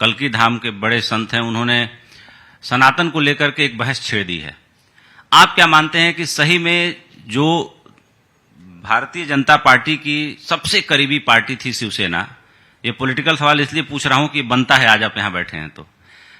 कल्की धाम के बड़े संत हैं, उन्होंने सनातन को लेकर के एक बहस छेड़ दी है। आप क्या मानते हैं कि सही में जो भारतीय जनता पार्टी की सबसे करीबी पार्टी थी शिवसेना, ये पॉलिटिकल सवाल इसलिए पूछ रहा हूं कि बनता है, आज आप यहां बैठे हैं तो,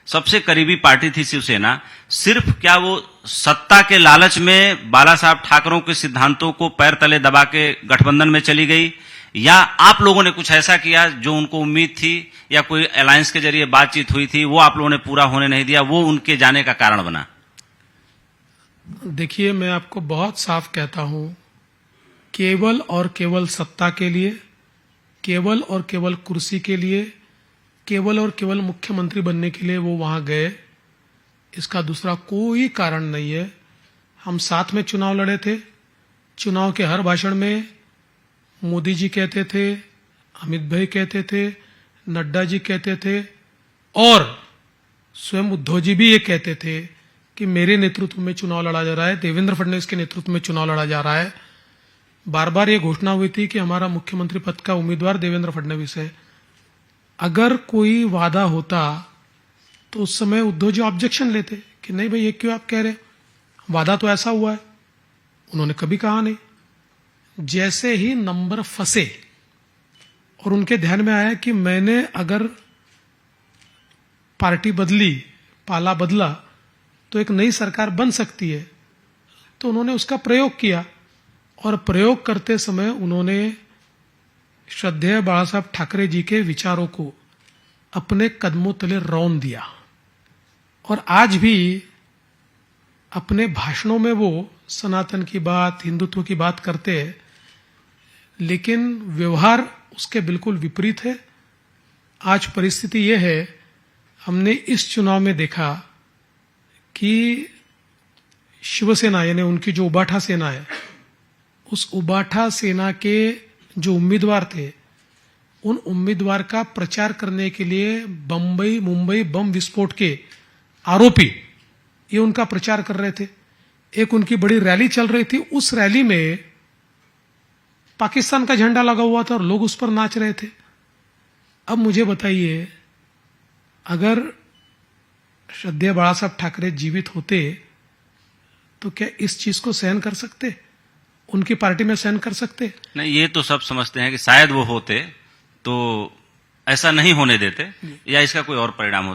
सबसे करीबी पार्टी थी शिवसेना, सिर्फ क्या वो सत्ता के लालच में बाला साहब ठाकरों के सिद्धांतों को पैर तले दबा के गठबंधन में चली गई, या आप लोगों ने कुछ ऐसा किया जो उनको उम्मीद थी या कोई अलायंस के जरिए बातचीत हुई थी, वो आप लोगों ने पूरा होने नहीं दिया, वो उनके जाने का कारण बना? देखिए, मैं आपको बहुत साफ कहता हूं, केवल और केवल सत्ता के लिए, केवल और केवल कुर्सी के लिए, केवल और केवल मुख्यमंत्री बनने के लिए वो वहां गए, इसका दूसरा कोई कारण नहीं है। हम साथ में चुनाव लड़े थे। चुनाव के हर भाषण में मोदी जी कहते थे, अमित भाई कहते थे, नड्डा जी कहते थे, और स्वयं उद्धव जी भी ये कहते थे कि मेरे नेतृत्व में चुनाव लड़ा जा रहा है, देवेंद्र फडणवीस के नेतृत्व में चुनाव लड़ा जा रहा है। बार बार ये घोषणा हुई थी कि हमारा मुख्यमंत्री पद का उम्मीदवार देवेंद्र फडणवीस है। अगर कोई वादा होता तो उस समय उद्धव जी ऑब्जेक्शन लेते कि नहीं भाई, ये क्यों आप कह रहे, वादा तो ऐसा हुआ है। उन्होंने कभी कहा नहीं। जैसे ही नंबर फंसे और उनके ध्यान में आया कि मैंने अगर पार्टी बदली, पाला बदला, तो एक नई सरकार बन सकती है, तो उन्होंने उसका प्रयोग किया। और प्रयोग करते समय उन्होंने श्रद्धेय बाला साहब ठाकरे जी के विचारों को अपने कदमों तले रौंद दिया। और आज भी अपने भाषणों में वो सनातन की बात, हिंदुत्व की बात करते हैं, लेकिन व्यवहार उसके बिल्कुल विपरीत है। आज परिस्थिति ये है, हमने इस चुनाव में देखा कि शिवसेना यानी उनकी जो उबाठा सेना है, उस उबाठा सेना के जो उम्मीदवार थे, उन उम्मीदवार का प्रचार करने के लिए बंबई मुंबई बम विस्फोट के आरोपी ये उनका प्रचार कर रहे थे। एक उनकी बड़ी रैली चल रही थी, उस रैली में पाकिस्तान का झंडा लगा हुआ था और लोग उस पर नाच रहे थे। अब मुझे बताइए, अगर श्रद्धेय बाला साहब ठाकरे जीवित होते तो क्या इस चीज को सहन कर सकते? उनकी पार्टी में सहन कर सकते? नहीं, ये तो सब समझते हैं कि शायद वो होते तो ऐसा नहीं होने देते, या इसका कोई और परिणाम होता।